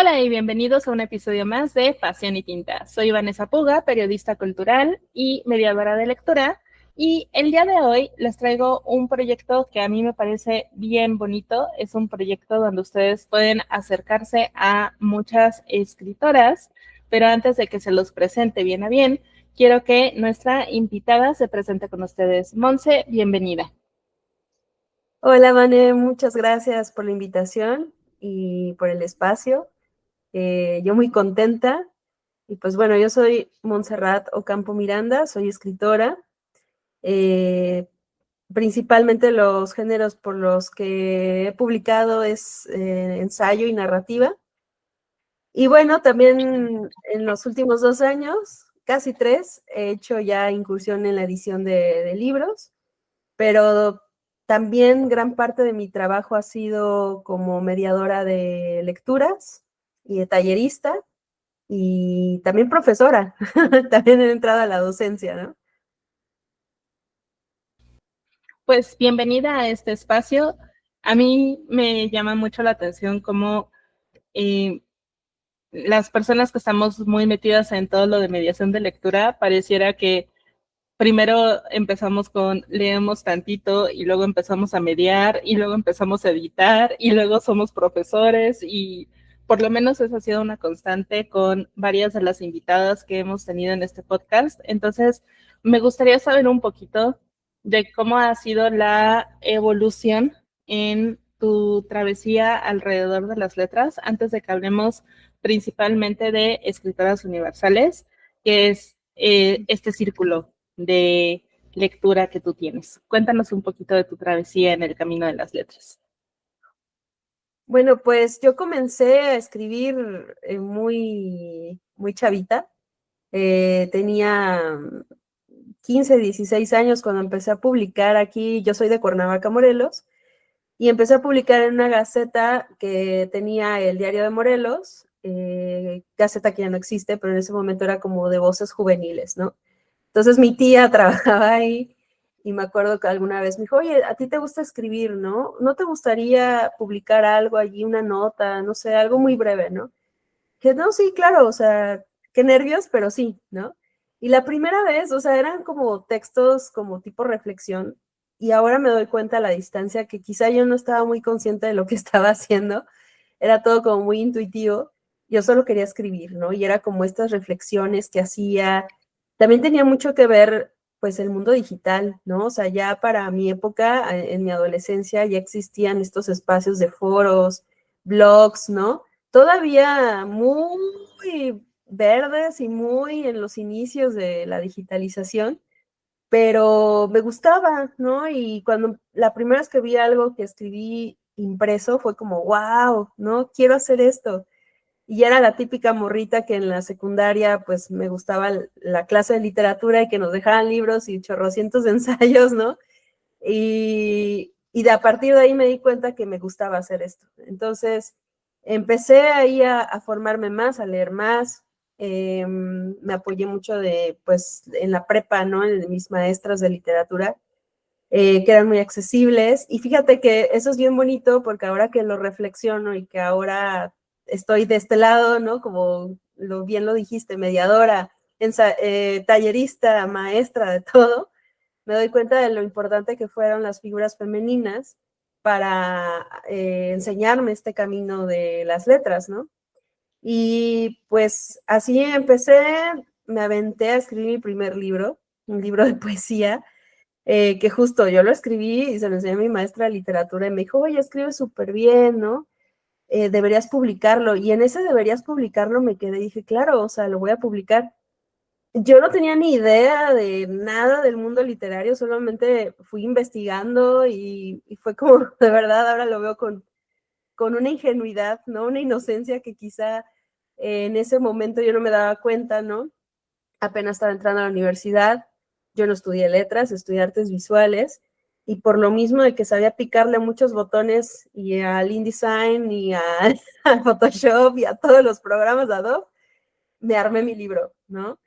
Hola y bienvenidos a un episodio más de Pasión y Tinta. Soy Vanessa Puga, periodista cultural y mediadora de lectura, y el día de hoy les traigo un proyecto que a mí me parece bien bonito. Es un proyecto donde ustedes pueden acercarse a muchas escritoras, pero antes de que se los presente bien a bien, quiero que nuestra invitada se presente con ustedes. Monse, bienvenida. Hola, Vane, muchas gracias por la invitación y por el espacio. Yo muy contenta. Y pues bueno, yo soy Montserrat Ocampo Miranda, soy escritora. Eh, Principalmente los géneros por los que he publicado es ensayo y narrativa. Y bueno, también en los últimos 2 años, casi 3, he hecho ya incursión en la edición de libros, pero también gran parte de mi trabajo ha sido como mediadora de lecturas y de tallerista y también profesora. También he entrado a la docencia, ¿no? Pues bienvenida a este espacio. A mí me llama mucho la atención cómo eh, las personas que estamos muy metidas en todo lo de mediación de lectura, pareciera que primero empezamos con leemos tantito y luego empezamos a mediar y luego empezamos a editar y luego somos profesores, y por lo menos esa ha sido una constante con varias de las invitadas que hemos tenido en este podcast. Entonces, me gustaría saber un poquito de cómo ha sido la evolución en tu travesía alrededor de las letras, antes de que hablemos principalmente de escritoras universales, que es este círculo de lectura que tú tienes. Cuéntanos un poquito de tu travesía en el camino de las letras. Bueno, pues yo comencé a escribir muy chavita. Tenía 15, 16 años cuando empecé a publicar aquí. Yo soy de Cuernavaca, Morelos, y empecé a publicar en una gaceta que tenía el Diario de Morelos, gaceta que ya no existe, pero en ese momento era como de voces juveniles, ¿no? Entonces mi tía trabajaba ahí y me acuerdo que alguna vez me dijo, oye, a ti te gusta escribir, ¿no? ¿No te gustaría publicar algo allí, una nota, no sé, algo muy breve, ¿no? Que no, sí, claro, o sea, qué nervios, pero sí, ¿no? Y la primera vez, o sea, eran como textos como tipo reflexión, y ahora me doy cuenta a la distancia que quizá yo no estaba muy consciente de lo que estaba haciendo, era todo como muy intuitivo, yo solo quería escribir, ¿no? Y era como estas reflexiones que hacía, también tenía mucho que ver, pues, el mundo digital, ¿no? O sea, ya para mi época, en mi adolescencia, ya existían estos espacios de foros, blogs, ¿no? Todavía muy verdes y muy en los inicios de la digitalización, pero me gustaba, ¿no? Y cuando la primera vez que vi algo que escribí impreso fue como, wow, ¿no? Quiero hacer esto. Y ya era la típica morrita que en la secundaria pues me gustaba la clase de literatura y que nos dejaban libros y chorrocientos de ensayos, ¿no? Y de a partir de ahí me di cuenta que me gustaba hacer esto. Entonces empecé ahí a formarme más, a leer más. Me apoyé mucho pues, en la prepa, ¿no? En mis maestras de literatura, que eran muy accesibles. Y fíjate que eso es bien bonito porque ahora que lo reflexiono y que ahora estoy de este lado, ¿no? Como bien lo dijiste, mediadora, tallerista, maestra de todo, me doy cuenta de lo importante que fueron las figuras femeninas para enseñarme este camino de las letras, ¿no? Y pues así empecé, me aventé a escribir mi primer libro, un libro de poesía, que justo yo lo escribí y se lo enseñé a mi maestra de literatura y me dijo, oye, escribes súper bien, ¿no? Deberías publicarlo. Y en ese deberías publicarlo me quedé y dije, claro, o sea, lo voy a publicar. Yo no tenía ni idea de nada del mundo literario, solamente fui investigando y fue como, de verdad, ahora lo veo con una ingenuidad, ¿no? Una inocencia que quizá en ese momento yo no me daba cuenta, ¿no? Apenas estaba entrando a la universidad, yo no estudié letras, estudié artes visuales, y por lo mismo de que sabía picarle muchos botones y al InDesign y a Photoshop y a todos los programas de Adobe, me armé mi libro, ¿no?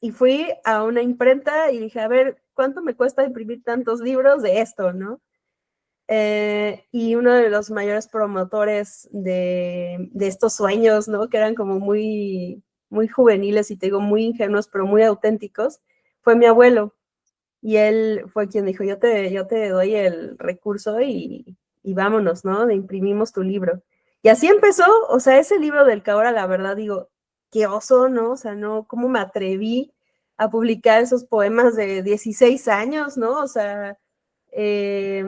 Y fui a una imprenta y dije, a ver, ¿cuánto me cuesta imprimir tantos libros de esto, no? Y uno de los mayores promotores de estos sueños, ¿no? Que eran como muy, muy juveniles y te digo, muy ingenuos, pero muy auténticos, fue mi abuelo. Y él fue quien dijo, yo te doy el recurso y vámonos, ¿no? Le imprimimos tu libro. Y así empezó, o sea, ese libro del que ahora la verdad digo, qué oso, ¿no? O sea, no, ¿cómo me atreví a publicar esos poemas de 16 años, ¿no? O sea, eh,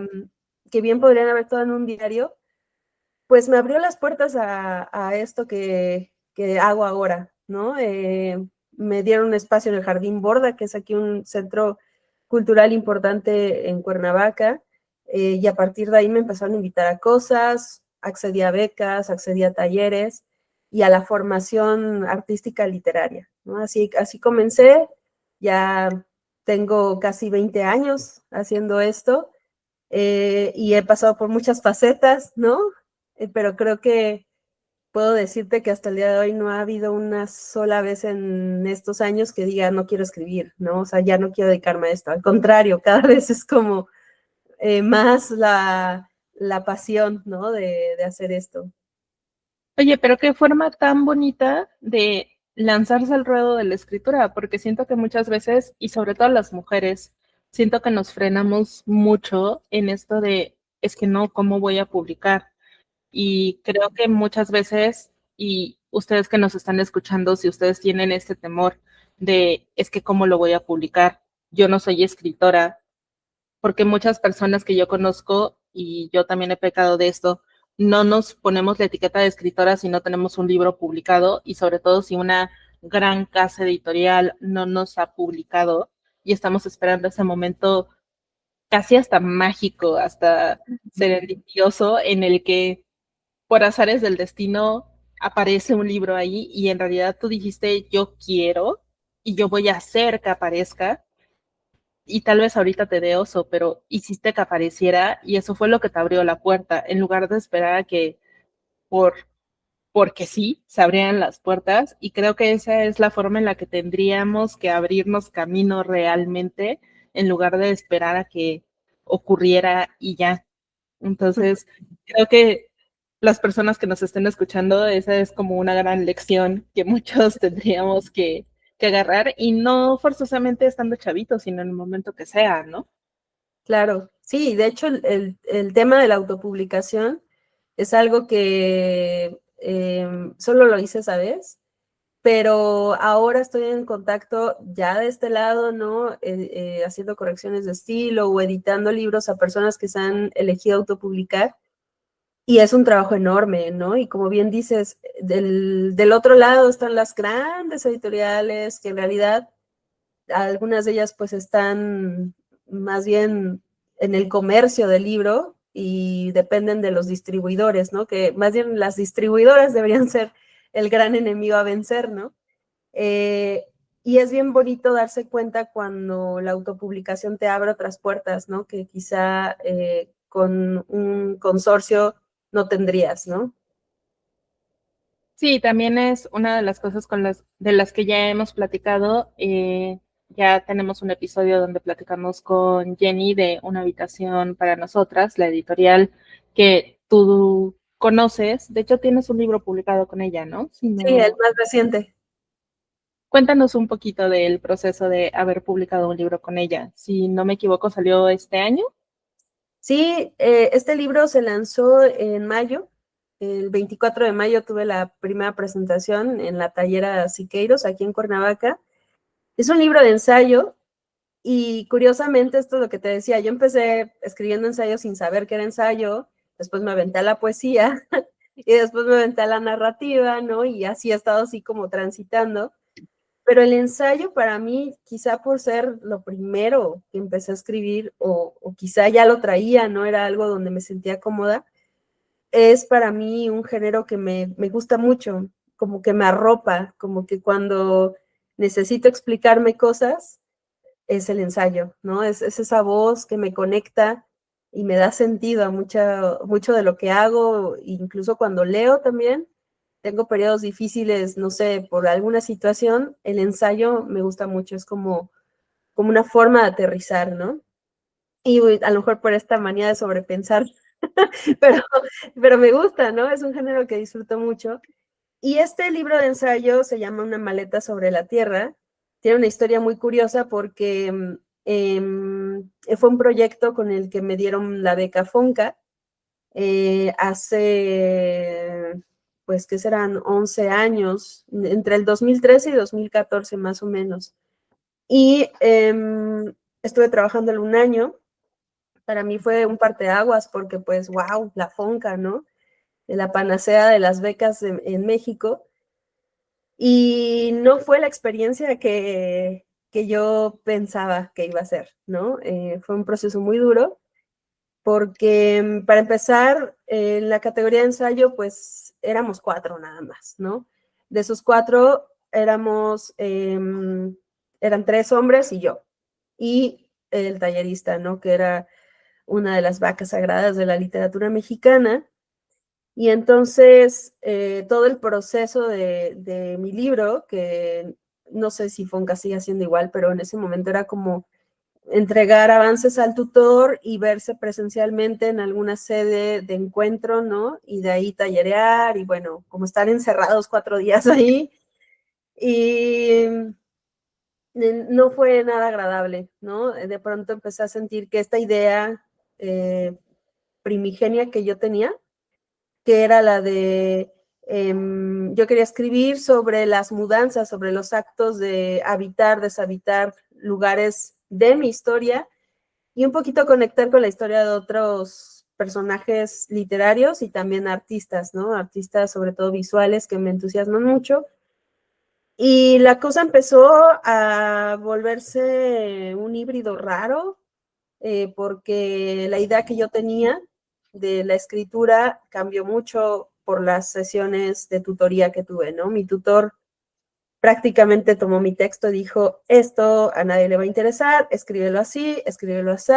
que bien podrían haber estado en un diario, pues me abrió las puertas a esto que hago ahora, ¿no? Me dieron un espacio en el Jardín Borda, que es aquí un centro cultural importante en Cuernavaca, y a partir de ahí me empezaron a invitar a cosas, accedí a becas, accedí a talleres y a la formación artística literaria, ¿no? Así comencé, ya tengo casi 20 años haciendo esto, y he pasado por muchas facetas, ¿no? Pero creo que puedo decirte que hasta el día de hoy no ha habido una sola vez en estos años que diga no quiero escribir, ¿no? O sea, ya no quiero dedicarme a esto. Al contrario, cada vez es como más la pasión, ¿no? De hacer esto. Oye, pero qué forma tan bonita de lanzarse al ruedo de la escritura, porque siento que muchas veces, y sobre todo las mujeres, siento que nos frenamos mucho en esto de, es que no, ¿cómo voy a publicar? Y creo que muchas veces, y ustedes que nos están escuchando, si ustedes tienen este temor de, es que cómo lo voy a publicar, yo no soy escritora, porque muchas personas que yo conozco, y yo también he pecado de esto, no nos ponemos la etiqueta de escritora si no tenemos un libro publicado, y sobre todo si una gran casa editorial no nos ha publicado y estamos esperando ese momento casi hasta mágico, hasta serendipioso, en el que por azares del destino aparece un libro ahí y en realidad tú dijiste yo quiero y yo voy a hacer que aparezca y tal vez ahorita te dé oso, pero hiciste que apareciera y eso fue lo que te abrió la puerta, en lugar de esperar a que por porque sí, se abrieran las puertas y creo que esa es la forma en la que tendríamos que abrirnos camino realmente en lugar de esperar a que ocurriera y ya. Entonces, creo que las personas que nos estén escuchando, esa es como una gran lección que muchos tendríamos que agarrar y no forzosamente estando chavitos, sino en el momento que sea, ¿no? Claro, sí, de hecho el tema de la autopublicación es algo que solo lo hice esa vez, pero ahora estoy en contacto ya de este lado, ¿no? Haciendo correcciones de estilo o editando libros a personas que se han elegido autopublicar y es un trabajo enorme, ¿no? Y como bien dices, del otro lado están las grandes editoriales que en realidad algunas de ellas pues están más bien en el comercio del libro y dependen de los distribuidores, ¿no? Que más bien las distribuidoras deberían ser el gran enemigo a vencer, ¿no? Eh, y es bien bonito darse cuenta cuando la autopublicación te abre otras puertas, ¿no? Que quizá con un consorcio no tendrías, ¿no? Sí, también es una de las cosas de las que ya hemos platicado. Ya tenemos un episodio donde platicamos con Jenny de Una habitación para nosotras, la editorial que tú conoces. De hecho, tienes un libro publicado con ella, ¿no? Si Sí, el no, más reciente. cuéntanos un poquito del proceso de haber publicado un libro con ella. Si no me equivoco, salió este año. Sí, este libro se lanzó en mayo. El 24 de mayo tuve la primera presentación en la Tallera Siqueiros, aquí en Cuernavaca. Es un libro de ensayo y curiosamente esto es lo que te decía, yo empecé escribiendo ensayo sin saber que era ensayo, después me aventé a la poesía y después me aventé a la narrativa, ¿no? Y así he estado así como transitando. Pero el ensayo para mí, quizá por ser lo primero que empecé a escribir o quizá ya lo traía, no era algo donde me sentía cómoda, es para mí un género que me gusta mucho, como que me arropa, como que cuando necesito explicarme cosas, es el ensayo, ¿no? Es esa voz que me conecta y me da sentido a mucho de lo que hago, incluso cuando leo también. Tengo periodos difíciles, no sé, por alguna situación, el ensayo me gusta mucho, es como una forma de aterrizar, ¿no? y a lo mejor por esta manía de sobrepensar, pero, pero me gusta, ¿no? Es un género que disfruto mucho. Y este libro de ensayo se llama Una maleta sobre la tierra. Tiene una historia muy curiosa porque fue un proyecto con el que me dieron la beca Fonca hace, pues, ¿qué serán? 11 años, entre el 2013 y 2014 más o menos. Y estuve trabajando un año. Para mí fue un parteaguas porque, pues, wow, la Fonca, ¿no? La panacea de las becas en México. Y no fue la experiencia que yo pensaba que iba a ser, ¿no? Fue un proceso muy duro porque para empezar, en la categoría de ensayo, pues éramos 4 nada más, ¿no? De esos 4 eran 3 hombres y yo, y el tallerista, ¿no? Que era una de las vacas sagradas de la literatura mexicana. Y entonces todo el proceso de mi libro, que no sé si Fonca sigue siendo igual, pero en ese momento era como entregar avances al tutor y verse presencialmente en alguna sede de encuentro, ¿no? Y de ahí tallerear y bueno, como estar encerrados 4 días ahí. Y no fue nada agradable, ¿no? De pronto empecé a sentir que esta idea primigenia que yo tenía, que era la de, yo quería escribir sobre las mudanzas, sobre los actos de habitar, deshabitar lugares de mi historia y un poquito conectar con la historia de otros personajes literarios y también artistas, ¿no? Artistas sobre todo visuales que me entusiasman mucho. Y la cosa empezó a volverse un híbrido raro, porque la idea que yo tenía de la escritura cambió mucho por las sesiones de tutoría que tuve, ¿no? Mi tutor prácticamente tomó mi texto y dijo, esto a nadie le va a interesar, escríbelo así, escríbelo así.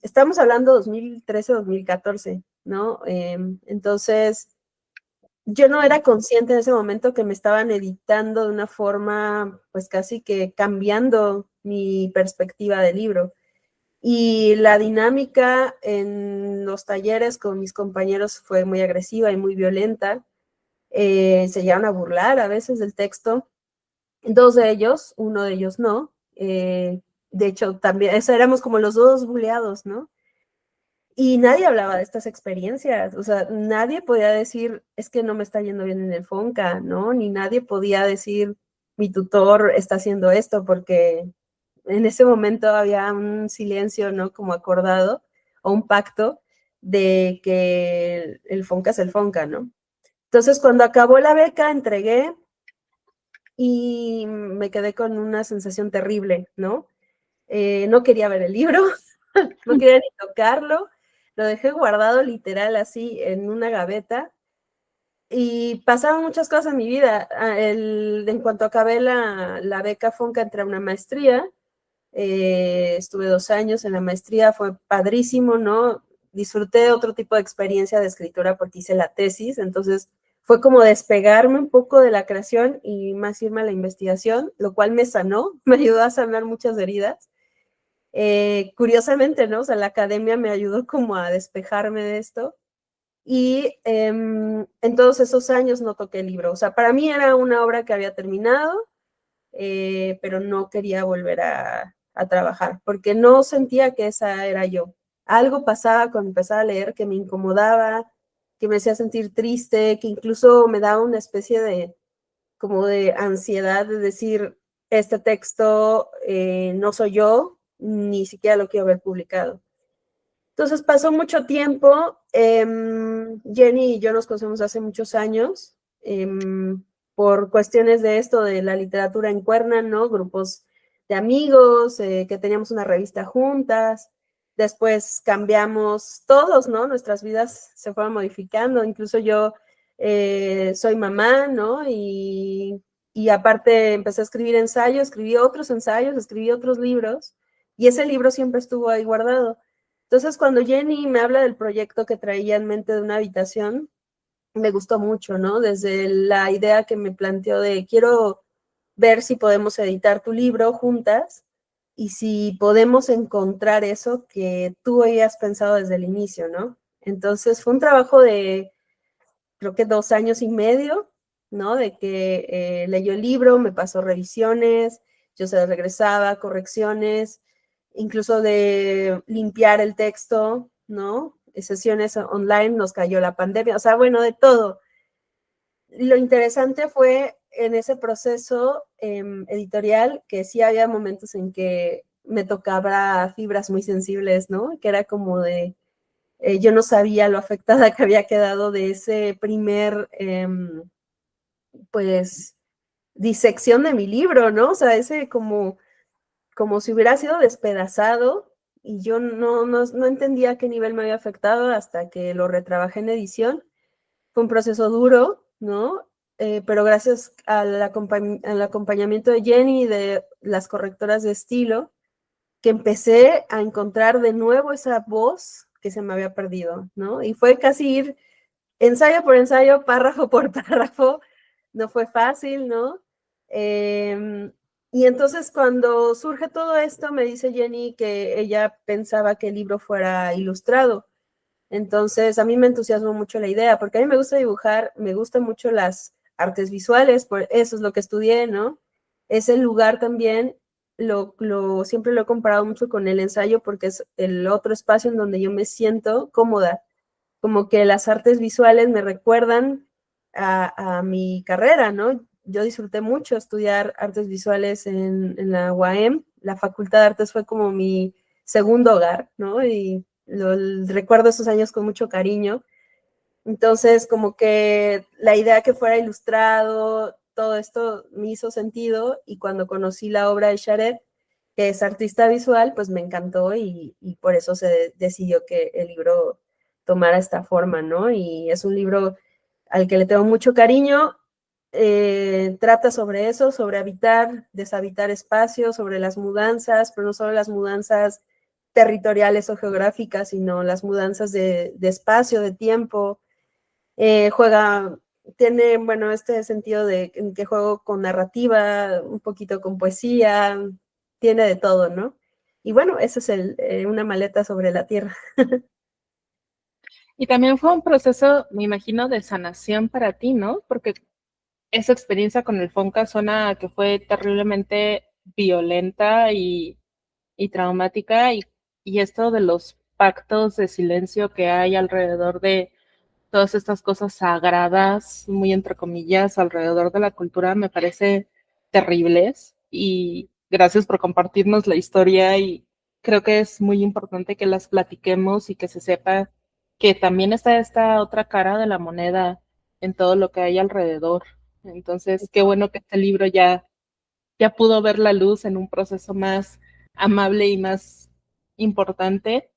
Estamos hablando 2013-2014, ¿no? Entonces, yo no era consciente en ese momento que me estaban editando de una forma, pues casi que cambiando mi perspectiva del libro. Y la dinámica en los talleres con mis compañeros fue muy agresiva y muy violenta. Se llegaron a burlar a veces del texto. 2 de ellos, uno de ellos no. De hecho, también, éramos como los 2 buleados, ¿no? Y nadie hablaba de estas experiencias, o sea, nadie podía decir, es que no me está yendo bien en el Fonca, ¿no? Ni nadie podía decir, mi tutor está haciendo esto, porque en ese momento había un silencio, ¿no? Como acordado, o un pacto de que el Fonca es el Fonca, ¿no? Entonces, cuando acabó la beca, entregué y me quedé con una sensación terrible, ¿no? No quería ver el libro, no quería ni tocarlo, lo dejé guardado literal así en una gaveta y pasaron muchas cosas en mi vida. En cuanto acabé la beca Fonca, entré a una maestría, estuve 2 años en la maestría, fue padrísimo, ¿no? Disfruté otro tipo de experiencia de escritura porque hice la tesis, entonces fue como despegarme un poco de la creación y más irme a la investigación, lo cual me sanó, me ayudó a sanar muchas heridas. Curiosamente, ¿no? O sea, la academia me ayudó como a despejarme de esto y en todos esos años no toqué el libro. O sea, para mí era una obra que había terminado, pero no quería volver a trabajar porque no sentía que esa era yo. Algo pasaba cuando empezaba a leer que me incomodaba, que me hacía sentir triste, que incluso me daba una especie de como de ansiedad de decir, este texto no soy yo, ni siquiera lo quiero ver publicado. Entonces pasó mucho tiempo, Jenny y yo nos conocemos hace muchos años, por cuestiones de esto, de la literatura en Cuerna, ¿no? Grupos de amigos, que teníamos una revista juntas, después cambiamos todos, ¿no? Nuestras vidas se fueron modificando, incluso yo soy mamá, ¿no? Y aparte empecé a escribir ensayos, escribí otros ensayos, escribí otros libros, y ese libro siempre estuvo ahí guardado. Entonces, cuando Jenny me habla del proyecto que traía en mente de una habitación, me gustó mucho, ¿no? Desde la idea que me planteó de quiero ver si podemos editar tu libro juntas. y si podemos encontrar eso que tú habías pensado desde el inicio, ¿no? Entonces fue un trabajo de, creo que 2 años y medio, ¿no? De que leyó el libro, me pasó revisiones, yo se lo regresaba, correcciones, incluso de limpiar el texto, ¿no? Sesiones online, nos cayó la pandemia, o sea, bueno, de todo. Lo interesante fue en ese proceso editorial que sí había momentos en que me tocaba fibras muy sensibles, ¿no? Que era como de, yo no sabía lo afectada que había quedado de ese primer, pues, disección de mi libro, ¿no? O sea, ese como si hubiera sido despedazado y yo no entendía a qué nivel me había afectado hasta que lo retrabajé en edición. Fue un proceso duro, ¿no? Pero gracias al acompañamiento de Jenny y de las correctoras de estilo, que empecé a encontrar de nuevo esa voz que se me había perdido, ¿no? Y fue casi ir ensayo por ensayo, párrafo por párrafo, no fue fácil, ¿no? Y entonces cuando surge todo esto, me dice Jenny que ella pensaba que el libro fuera ilustrado. Entonces, a mí me entusiasmó mucho la idea, porque a mí me gusta dibujar, me gustan mucho las artes visuales, por eso es lo que estudié, ¿no? Ese lugar también siempre lo he comparado mucho con el ensayo porque es el otro espacio en donde yo me siento cómoda, como que las artes visuales me recuerdan a mi carrera, ¿no? Yo disfruté mucho estudiar artes visuales en la UAM, la Facultad de Artes fue como mi segundo hogar, ¿no? Y recuerdo esos años con mucho cariño. Entonces, como que la idea que fuera ilustrado, todo esto me hizo sentido y cuando conocí la obra de Charet, que es artista visual, pues me encantó y por eso se decidió que el libro tomara esta forma, ¿no? Y es un libro al que le tengo mucho cariño, trata sobre eso, sobre habitar, deshabitar espacios, sobre las mudanzas, pero no solo las mudanzas territoriales o geográficas, sino las mudanzas de espacio, de tiempo. Juega, tiene, bueno, este sentido de que juego con narrativa, un poquito con poesía, tiene de todo, ¿no? Y bueno, ese es una maleta sobre la tierra. Y también fue un proceso, me imagino, de sanación para ti, ¿no? Porque esa experiencia con el Fonca suena a que fue terriblemente violenta y traumática y esto de los pactos de silencio que hay alrededor de todas estas cosas sagradas, muy entre comillas, alrededor de la cultura, me parece terribles y gracias por compartirnos la historia y creo que es muy importante que las platiquemos y que se sepa que también está esta otra cara de la moneda en todo lo que hay alrededor. Entonces, qué bueno que este libro ya pudo ver la luz en un proceso más amable y más importante.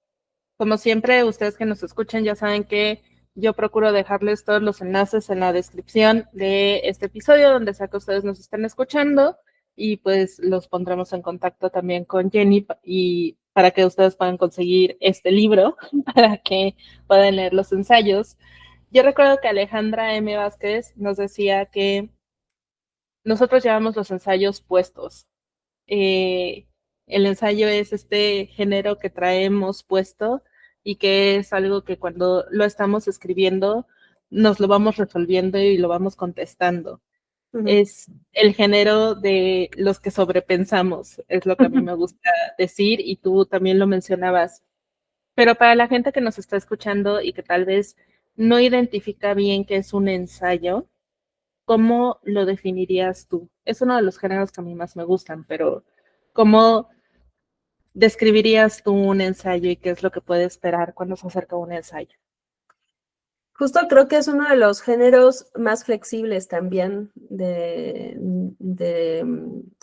Como siempre, ustedes que nos escuchan ya saben que yo procuro dejarles todos los enlaces en la descripción de este episodio, donde sea que ustedes nos estén escuchando, y pues los pondremos en contacto también con Jenny y para que ustedes puedan conseguir este libro, para que puedan leer los ensayos. Yo recuerdo que Alejandra M. Vázquez nos decía que nosotros llevamos los ensayos puestos. Eh, el ensayo es este género que traemos puesto y que es algo que cuando lo estamos escribiendo nos lo vamos resolviendo y lo vamos contestando. Ujú. Es el género de los que sobrepensamos, es lo que a mí me gusta decir y tú también lo mencionabas. Pero para la gente que nos está escuchando y que tal vez no identifica bien qué es un ensayo, ¿cómo lo definirías tú? Es uno de los géneros que a mí más me gustan, pero ¿cómo describirías tú un ensayo y qué es lo que puede esperar cuando se acerca un ensayo? Justo creo que es uno de los géneros más flexibles también de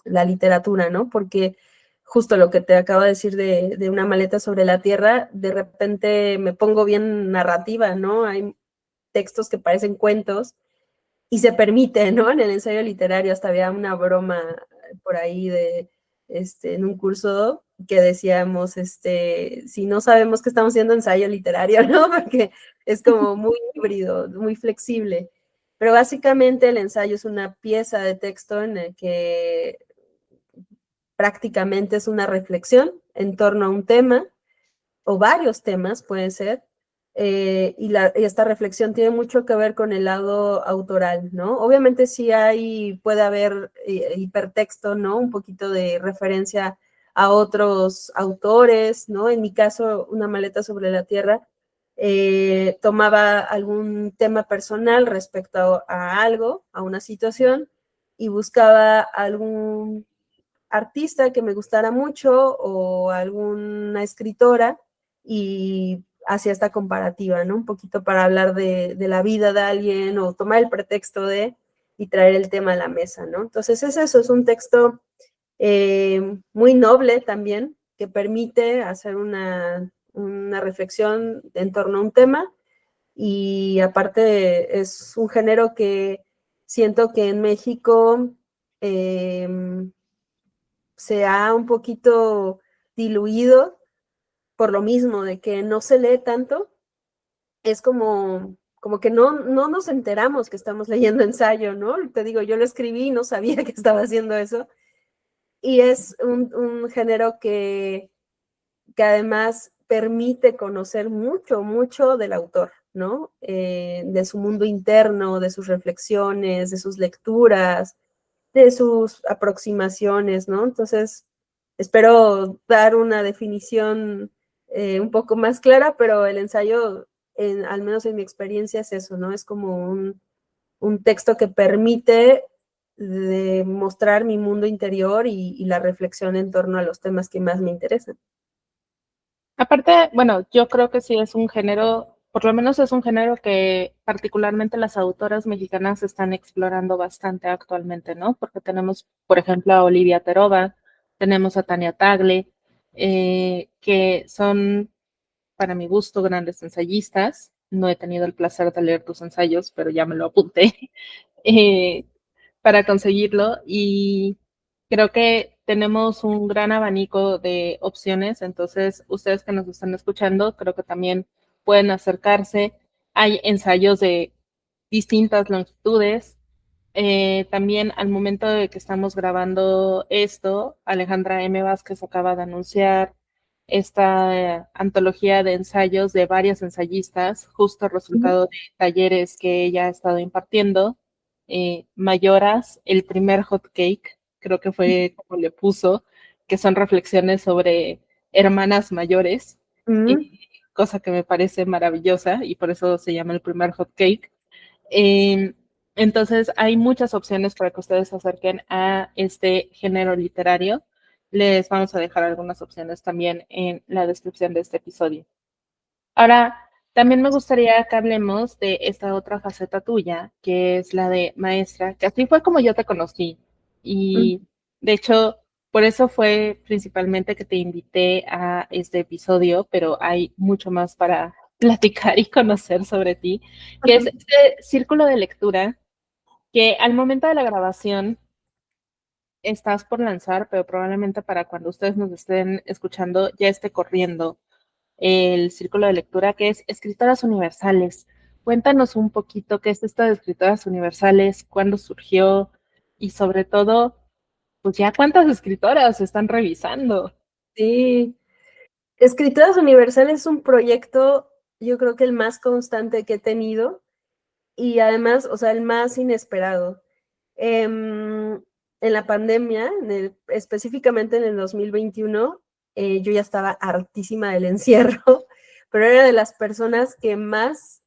la literatura, ¿no? Porque justo lo que te acabo de decir de una maleta sobre la tierra, de repente me pongo bien narrativa, ¿no? Hay textos que parecen cuentos y se permite, ¿no? En el ensayo literario hasta había una broma por ahí en un curso que decíamos, si no sabemos que estamos haciendo ensayo literario, ¿no? Porque es como muy híbrido, muy flexible. Pero básicamente el ensayo es una pieza de texto en el que prácticamente es una reflexión en torno a un tema, o varios temas puede ser, y esta reflexión tiene mucho que ver con el lado autoral, ¿no? Obviamente sí puede haber hipertexto, ¿no? Un poquito de referencia a otros autores, ¿no? En mi caso, Una maleta sobre la tierra tomaba algún tema personal respecto a algo, a una situación, y buscaba algún artista que me gustara mucho o alguna escritora y hacía esta comparativa, ¿no? Un poquito para hablar de la vida de alguien o tomar el pretexto de y traer el tema a la mesa, ¿no? Entonces es eso, es un texto muy noble también, que permite hacer una reflexión en torno a un tema y aparte es un género que siento que en México se ha un poquito diluido por lo mismo de que no se lee tanto, es como que no nos enteramos que estamos leyendo ensayo, ¿no? Te digo, yo lo escribí y no sabía que estaba haciendo eso, y es un género que además permite conocer mucho, mucho del autor, ¿no? De su mundo interno, de sus reflexiones, de sus lecturas, de sus aproximaciones, ¿no? Entonces, espero dar una definición un poco más clara, pero el ensayo, al menos en mi experiencia, es eso, ¿no? Es como un texto que permite mostrar mi mundo interior y la reflexión en torno a los temas que más me interesan. Aparte, bueno, yo creo que sí es un género, por lo menos es un género que particularmente las autoras mexicanas están explorando bastante actualmente, ¿no? Porque tenemos, por ejemplo, a Olivia Terova, tenemos a Tania Tagle, que son, para mi gusto, grandes ensayistas. No he tenido el placer de leer tus ensayos, pero ya me lo apunté. Eh, para conseguirlo y creo que tenemos un gran abanico de opciones, entonces ustedes que nos están escuchando, creo que también pueden acercarse. Hay ensayos de distintas longitudes. También al momento de que estamos grabando esto, Alejandra M. Vázquez acaba de anunciar esta antología de ensayos de varias ensayistas, justo resultado de talleres que ella ha estado impartiendo. Mayoras, el primer hot cake, creo que fue como le puso, que son reflexiones sobre hermanas mayores, cosa que me parece maravillosa y por eso se llama el primer hot cake. Eh, entonces, hay muchas opciones para que ustedes se acerquen a este género literario. Les vamos a dejar algunas opciones también en la descripción de este episodio. Ahora, también me gustaría que hablemos de esta otra faceta tuya, que es la de maestra, que así fue como yo te conocí. Y de hecho, por eso fue principalmente que te invité a este episodio, pero hay mucho más para platicar y conocer sobre ti, que es este círculo de lectura que al momento de la grabación estás por lanzar, pero probablemente para cuando ustedes nos estén escuchando ya esté corriendo el círculo de lectura, que es Escritoras Universales. Cuéntanos un poquito qué es esto de Escritoras Universales, cuándo surgió y sobre todo, pues ya cuántas escritoras están revisando. Sí, Escritoras Universales es un proyecto, yo creo que el más constante que he tenido y además, o sea, el más inesperado. En la pandemia, específicamente en el 2021, yo ya estaba hartísima del encierro, pero era de las personas que más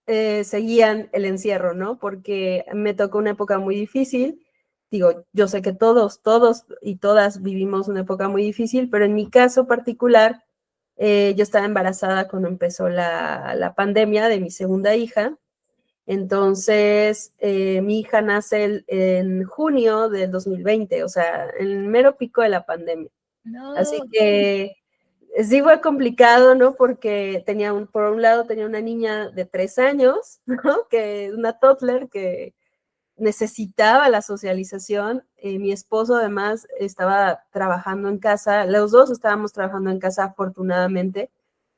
seguían el encierro, ¿no? Porque me tocó una época muy difícil. Digo, yo sé que todos y todas vivimos una época muy difícil, pero en mi caso particular, yo estaba embarazada cuando empezó la pandemia de mi segunda hija. Entonces, mi hija nace en junio del 2020, o sea, en el mero pico de la pandemia. Así No. que sí fue complicado, ¿no? Porque por un lado tenía una niña de 3 años, ¿no? Una toddler que necesitaba la socialización. Mi esposo además estaba trabajando en casa, los dos estábamos trabajando en casa afortunadamente,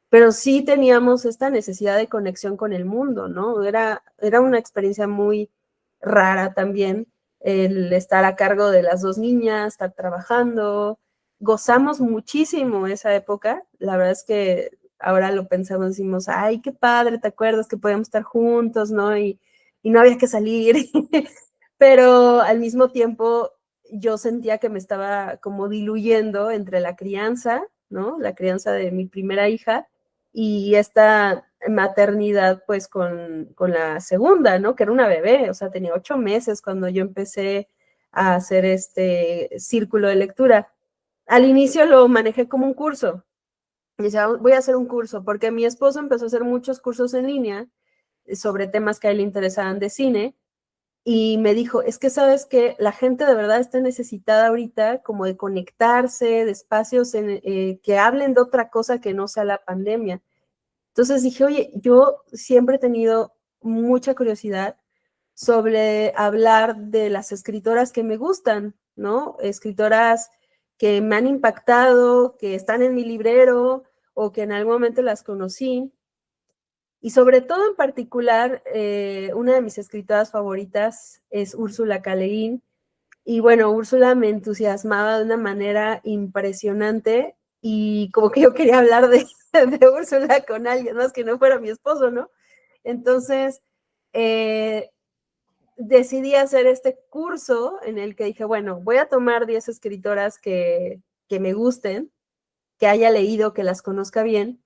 pero sí teníamos esta necesidad de conexión con el mundo, ¿no? Era una experiencia muy rara también el estar a cargo de las dos niñas, estar trabajando, gozamos muchísimo esa época. La verdad es que ahora lo pensamos, decimos, ay, qué padre, ¿te acuerdas que podíamos estar juntos, no? Y no había que salir. Pero al mismo tiempo yo sentía que me estaba como diluyendo entre la crianza, ¿no? La crianza de mi primera hija y esta maternidad pues con la segunda, ¿no? Que era una bebé, o sea, tenía 8 meses cuando yo empecé a hacer este círculo de lectura. Al inicio lo manejé como un curso. Y decía, voy a hacer un curso, porque mi esposo empezó a hacer muchos cursos en línea sobre temas que a él le interesaban de cine, y me dijo, es que sabes que la gente de verdad está necesitada ahorita como de conectarse, de espacios que hablen de otra cosa que no sea la pandemia. Entonces dije, oye, yo siempre he tenido mucha curiosidad sobre hablar de las escritoras que me gustan, ¿no? Escritoras que me han impactado, que están en mi librero o que en algún momento las conocí. Y sobre todo en particular, una de mis escritoras favoritas es Úrsula K. Le Guin. Y bueno, Úrsula me entusiasmaba de una manera impresionante y como que yo quería hablar de Úrsula con alguien más que no fuera mi esposo, ¿no? Entonces, decidí hacer este curso en el que dije, bueno, voy a tomar 10 escritoras que me gusten, que haya leído, que las conozca bien,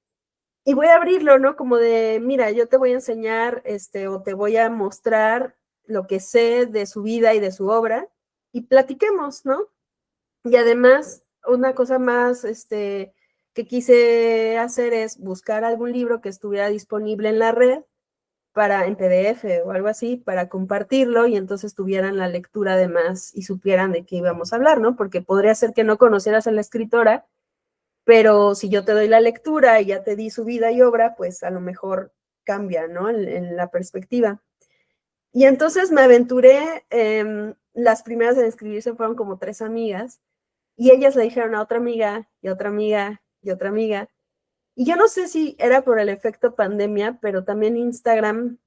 y voy a abrirlo, ¿no? Como de, mira, yo te voy a enseñar, o te voy a mostrar lo que sé de su vida y de su obra, y platiquemos, ¿no? Y además, una cosa más, que quise hacer es buscar algún libro que estuviera disponible en la red en PDF o algo así, para compartirlo y entonces tuvieran la lectura además y supieran de qué íbamos a hablar, ¿no? Porque podría ser que no conocieras a la escritora, pero si yo te doy la lectura y ya te di su vida y obra, pues a lo mejor cambia, ¿no? En la perspectiva. Y entonces me aventuré, las primeras en escribirse fueron como 3 amigas, y ellas le dijeron a otra amiga, y otra amiga, y otra amiga, y yo no sé si era por el efecto pandemia, pero también Instagram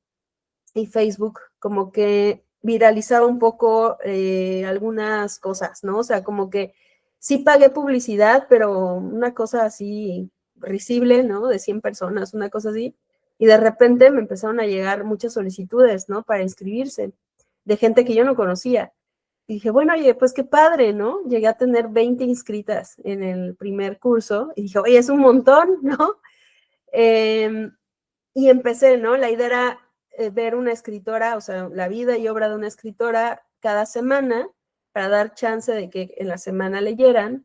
y Facebook como que viralizaba un poco algunas cosas, ¿no? O sea, como que sí pagué publicidad, pero una cosa así risible, ¿no? De 100 personas, una cosa así. Y de repente me empezaron a llegar muchas solicitudes, ¿no? Para inscribirse, de gente que yo no conocía. Y dije, bueno, oye, pues qué padre, ¿no? Llegué a tener 20 inscritas en el primer curso y dije, oye, es un montón, ¿no? Y empecé, ¿no? La idea era ver una escritora, o sea, la vida y obra de una escritora cada semana para dar chance de que en la semana leyeran.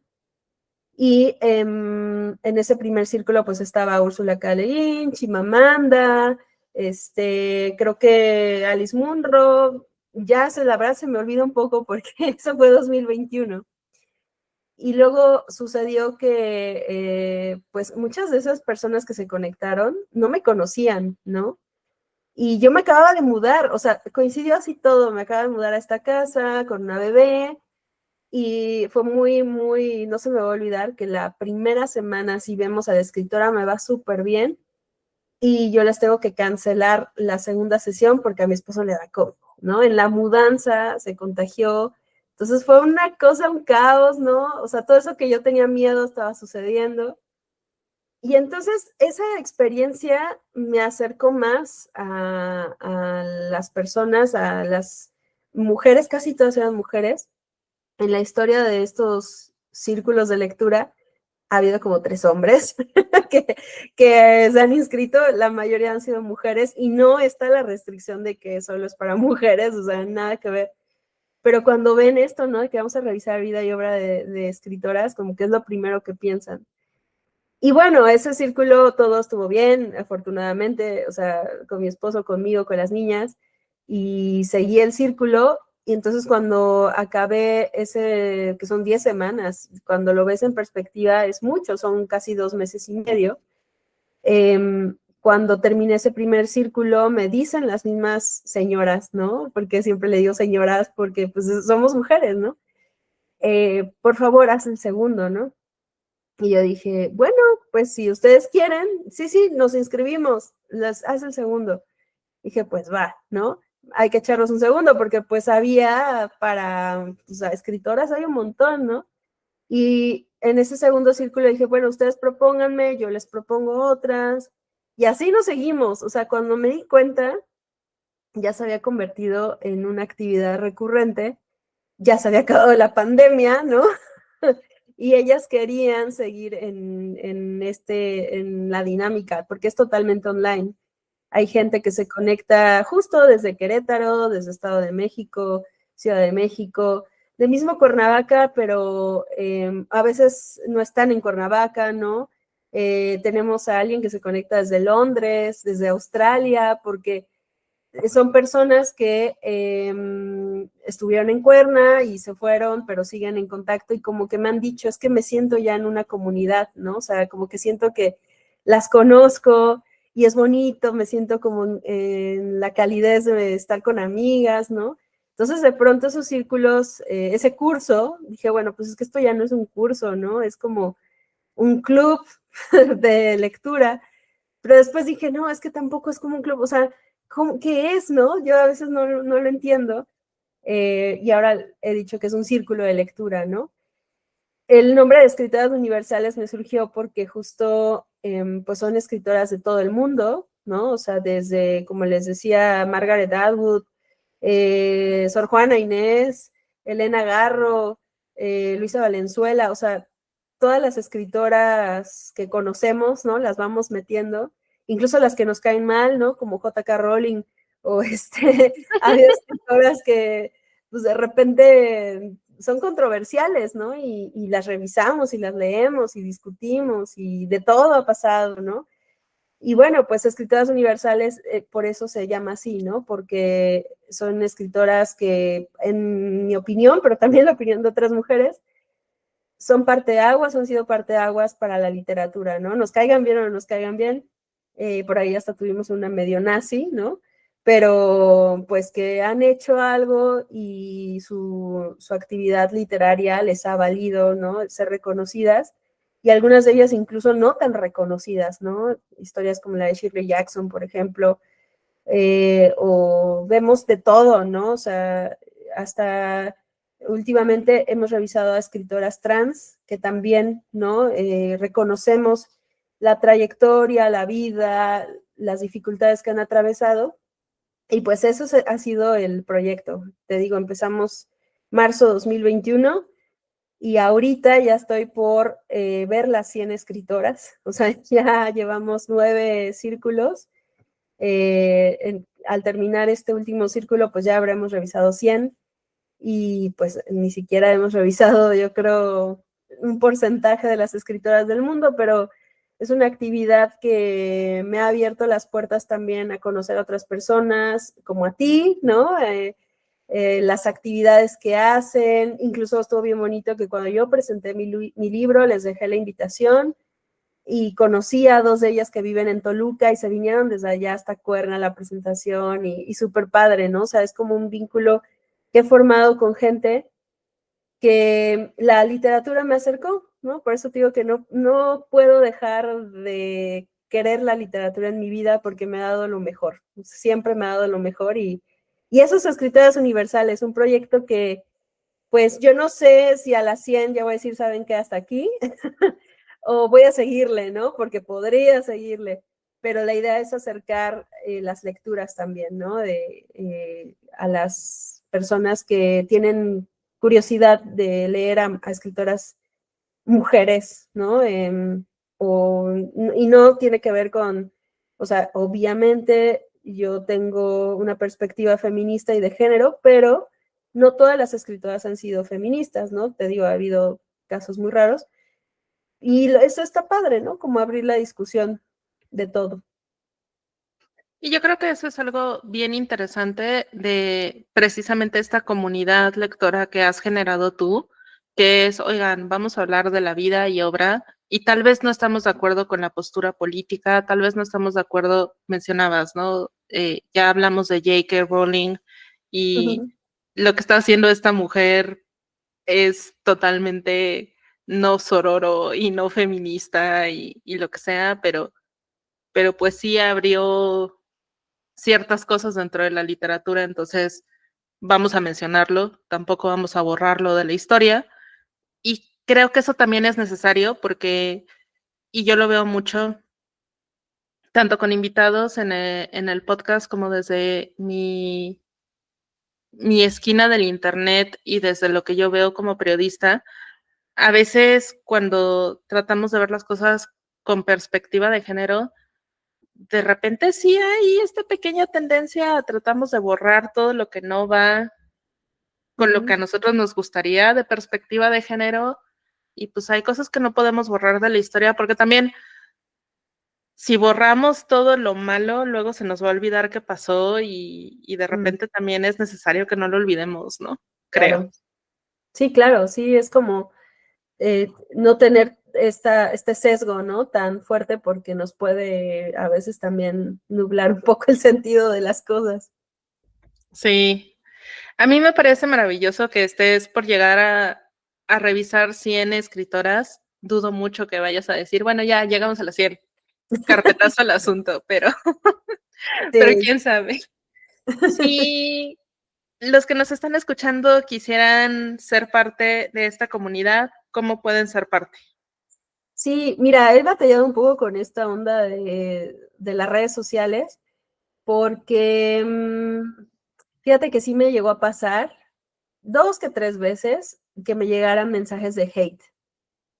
Y en ese primer círculo pues estaba Úrsula K. Le Guin, Chimamanda, creo que Alice Munro, ya la verdad se me olvida un poco porque eso fue 2021. Y luego sucedió que, pues, muchas de esas personas que se conectaron no me conocían, ¿no? Y yo me acababa de mudar, o sea, coincidió así todo, me acababa de mudar a esta casa con una bebé y fue muy, muy, no se me va a olvidar que la primera semana, si vemos a la escritora, me va súper bien y yo les tengo que cancelar la segunda sesión porque a mi esposo le da COVID, ¿no? En la mudanza se contagió, entonces fue una cosa, un caos, ¿no? O sea, todo eso que yo tenía miedo estaba sucediendo. Y entonces esa experiencia me acercó más a las personas, a las mujeres, casi todas eran mujeres. En la historia de estos círculos de lectura ha habido como 3 hombres que, que se han inscrito, la mayoría han sido mujeres y no está la restricción de que solo es para mujeres, o sea, nada que ver. Pero cuando ven esto, ¿no? De que vamos a revisar vida y obra de escritoras, como que es lo primero que piensan. Y bueno, ese círculo todo estuvo bien, afortunadamente, o sea, con mi esposo, conmigo, con las niñas, y seguí el círculo. Y entonces cuando acabé ese, que son 10 semanas, cuando lo ves en perspectiva es mucho, son casi 2 meses y medio. Cuando terminé ese primer círculo, me dicen las mismas señoras, ¿no? Porque siempre le digo señoras porque pues somos mujeres, ¿no? Por favor, haz el segundo, ¿no? Y yo dije, bueno, pues si ustedes quieren, sí, sí, nos inscribimos, haz el segundo. Dije, pues va, ¿no? Hay que echarnos un segundo porque pues había para, o sea, escritoras hay un montón, ¿no? Y en ese segundo círculo dije, bueno, ustedes propónganme, yo les propongo otras. Y así nos seguimos. O sea, cuando me di cuenta, ya se había convertido en una actividad recurrente, ya se había acabado la pandemia, ¿no? Y ellas querían seguir en la dinámica, porque es totalmente online. Hay gente que se conecta justo desde Querétaro, desde Estado de México, Ciudad de México, de mismo Cuernavaca, pero a veces no están en Cuernavaca, ¿no? Tenemos a alguien que se conecta desde Londres, desde Australia, porque son personas que estuvieron en Cuerna y se fueron, pero siguen en contacto y como que me han dicho, es que me siento ya en una comunidad, ¿no? O sea, como que siento que las conozco y es bonito, me siento como en la calidez de estar con amigas, ¿no? Entonces, de pronto esos círculos, ese curso, dije, bueno, pues es que esto ya no es un curso, ¿no? Es como un club de lectura, pero después dije, no, es que tampoco es como un club, o sea, ¿qué es, no? Yo a veces no lo entiendo, y ahora he dicho que es un círculo de lectura, ¿no? El nombre de escritoras universales me surgió porque justo, pues son escritoras de todo el mundo, ¿no? O sea, desde, como les decía, Margaret Atwood, Sor Juana Inés, Elena Garro, Luisa Valenzuela, o sea, todas las escritoras que conocemos, ¿no? Las vamos metiendo, incluso las que nos caen mal, ¿no? Como J.K. Rowling, o ha habido escritoras que, pues de repente son controversiales, ¿no? Y las revisamos y las leemos y discutimos y de todo ha pasado, ¿no? Y bueno, pues escritoras universales, por eso se llama así, ¿no? Porque son escritoras que, en mi opinión, pero también la opinión de otras mujeres, son parteaguas, han sido parteaguas para la literatura, ¿no? Nos caigan bien o no nos caigan bien, por ahí hasta tuvimos una medio nazi, ¿no? Pero pues que han hecho algo y su actividad literaria les ha valido, ¿no? Ser reconocidas, y algunas de ellas incluso no tan reconocidas, ¿no? Historias como la de Shirley Jackson, por ejemplo, o vemos de todo, ¿no? O sea, hasta últimamente hemos revisado a escritoras trans que también, ¿no? Reconocemos la trayectoria, la vida, las dificultades que han atravesado, y pues eso ha sido el proyecto. Te digo, empezamos marzo 2021 y ahorita ya estoy por ver las 100 escritoras, o sea, ya llevamos 9 círculos. Al terminar este último círculo, pues ya habremos revisado 100 y pues ni siquiera hemos revisado, yo creo, un porcentaje de las escritoras del mundo, pero es una actividad que me ha abierto las puertas también a conocer a otras personas, como a ti, ¿no? Las actividades que hacen, incluso estuvo bien bonito que cuando yo presenté mi libro les dejé la invitación y conocí a 2 de ellas que viven en Toluca y se vinieron desde allá hasta Cuerna a la presentación y súper padre, ¿no? O sea, es como un vínculo que he formado con gente que la literatura me acercó, ¿no? Por eso te digo que no puedo dejar de querer la literatura en mi vida porque me ha dado lo mejor, siempre me ha dado lo mejor y esos escritoras universales, un proyecto que pues yo no sé si a las 100 ya voy a decir, ¿saben qué? Hasta aquí, o voy a seguirle, ¿no? Porque podría seguirle, pero la idea es acercar las lecturas también, ¿no? A las personas que tienen curiosidad de leer a escritoras mujeres, ¿no? Y no tiene que ver con, o sea, obviamente yo tengo una perspectiva feminista y de género, pero no todas las escritoras han sido feministas, ¿no? Te digo, ha habido casos muy raros, y eso está padre, ¿no? Como abrir la discusión de todo. Y yo creo que eso es algo bien interesante de precisamente esta comunidad lectora que has generado tú, que es, oigan, vamos a hablar de la vida y obra, y tal vez no estamos de acuerdo con la postura política, tal vez no estamos de acuerdo, mencionabas, ¿no? Ya hablamos de J.K. Rowling y Ujú. lo que está haciendo esta mujer es totalmente no sororo y no feminista y lo que sea, pero pues sí abrió ciertas cosas dentro de la literatura, entonces vamos a mencionarlo, tampoco vamos a borrarlo de la historia. Y creo que eso también es necesario porque, y yo lo veo mucho, tanto con invitados en el podcast como desde mi esquina del internet y desde lo que yo veo como periodista, a veces cuando tratamos de ver las cosas con perspectiva de género, de repente sí hay esta pequeña tendencia a tratamos de borrar todo lo que no va con lo que a nosotros nos gustaría de perspectiva de género, y pues hay cosas que no podemos borrar de la historia, porque también si borramos todo lo malo, luego se nos va a olvidar qué pasó y de Mm, repente también es necesario que no lo olvidemos, ¿no? Creo. claro. Sí, claro, sí, es como no tener este sesgo, ¿no? Tan fuerte porque nos puede a veces también nublar un poco el sentido de las cosas. Sí. A mí me parece maravilloso que estés por llegar a revisar 100 escritoras. Dudo mucho que vayas a decir, bueno, ya llegamos a las 100, carpetazo al asunto, pero, pero Sí, quién sabe. Si los que nos están escuchando quisieran ser parte de esta comunidad, ¿cómo pueden ser parte? sí, mira, he batallado un poco con esta onda de las redes sociales porque fíjate que sí me llegó a pasar 2 que 3 veces que me llegaran mensajes de hate.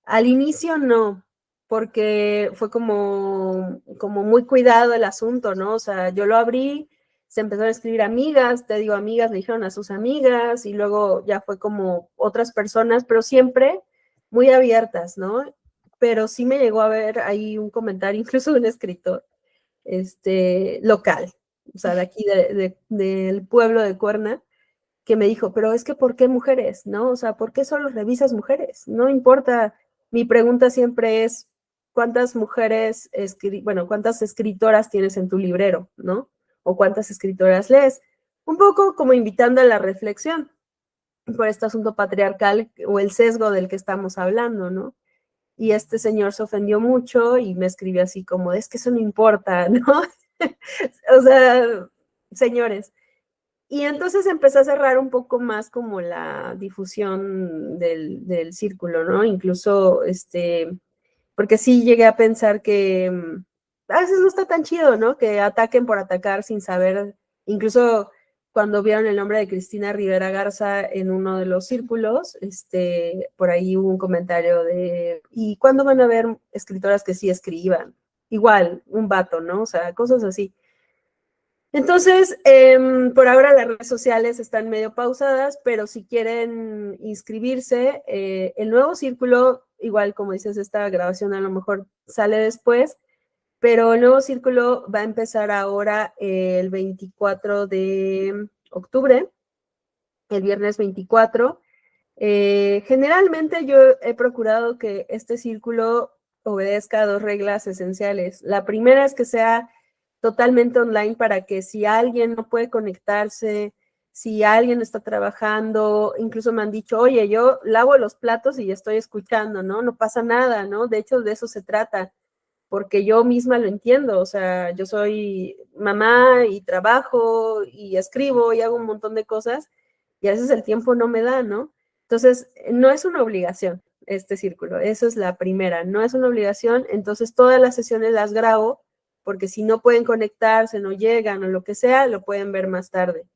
Al inicio no, porque fue como muy cuidado el asunto, ¿no? O sea, yo lo abrí, se empezaron a escribir amigas, te digo amigas, le dijeron a sus amigas y luego ya fue como otras personas, pero siempre muy abiertas, ¿no? Pero sí me llegó a ver ahí un comentario, incluso de un escritor, local, o sea, de aquí del pueblo de Cuerna, que me dijo, pero es que ¿por qué mujeres? ¿No? O sea, ¿por qué solo revisas mujeres? No importa, mi pregunta siempre es, ¿cuántas mujeres, bueno, cuántas escritoras tienes en tu librero? ¿No? O cuántas escritoras lees. Un poco como invitando a la reflexión por este asunto patriarcal o el sesgo del que estamos hablando, ¿no? Y este señor se ofendió mucho y me escribió así como, es que eso no importa, ¿no? O sea, señores, y entonces empecé a cerrar un poco más como la difusión del círculo, ¿no? Incluso, porque sí llegué a pensar que a veces no está tan chido, ¿no? Que ataquen por atacar sin saber, incluso cuando vieron el nombre de Cristina Rivera Garza en uno de los círculos, por ahí hubo un comentario de, ¿y cuándo van a ver escritoras que sí escriban? Igual, un vato, ¿no? O sea, cosas así. Entonces, por ahora las redes sociales están medio pausadas, pero si quieren inscribirse, el nuevo círculo, igual como dices, esta grabación a lo mejor sale después, pero el nuevo círculo va a empezar ahora el 24 de octubre, el viernes 24. Generalmente yo he procurado que este círculo obedezca a 2 reglas esenciales. La primera es que sea totalmente online para que si alguien no puede conectarse, si alguien está trabajando, incluso me han dicho, oye, yo lavo los platos y estoy escuchando, ¿no? No pasa nada, ¿no? De hecho, de eso se trata, porque yo misma lo entiendo, o sea, yo soy mamá y trabajo y escribo y hago un montón de cosas y a veces el tiempo no me da, ¿no? Entonces, no es una obligación este círculo, eso es la primera, no es una obligación, entonces todas las sesiones las grabo porque si no pueden conectarse, no llegan o lo que sea, lo pueden ver más tarde.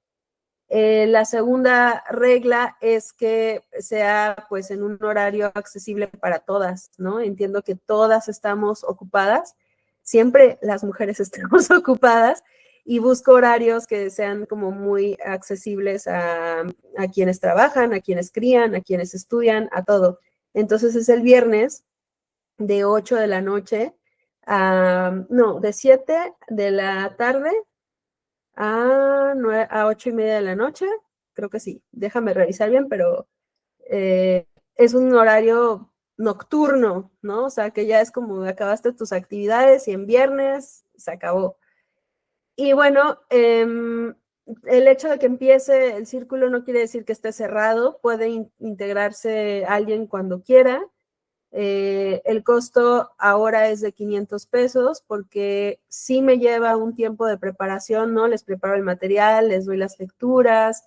La segunda regla es que sea pues en un horario accesible para todas, ¿no? Entiendo que todas estamos ocupadas, siempre las mujeres estamos ocupadas y busco horarios que sean como muy accesibles a quienes trabajan, a quienes crían, a quienes estudian, a todo. Entonces es el viernes de 8 de la noche no, de 7 de la tarde a 8:30 de la noche, creo que sí, déjame revisar bien, pero es un horario nocturno, ¿no? O sea, que ya es como acabaste tus actividades y en viernes se acabó. Y bueno, el hecho de que empiece el círculo no quiere decir que esté cerrado, puede integrarse alguien cuando quiera. El costo ahora es de 500 pesos porque sí me lleva un tiempo de preparación, ¿no? Les preparo el material, les doy las lecturas,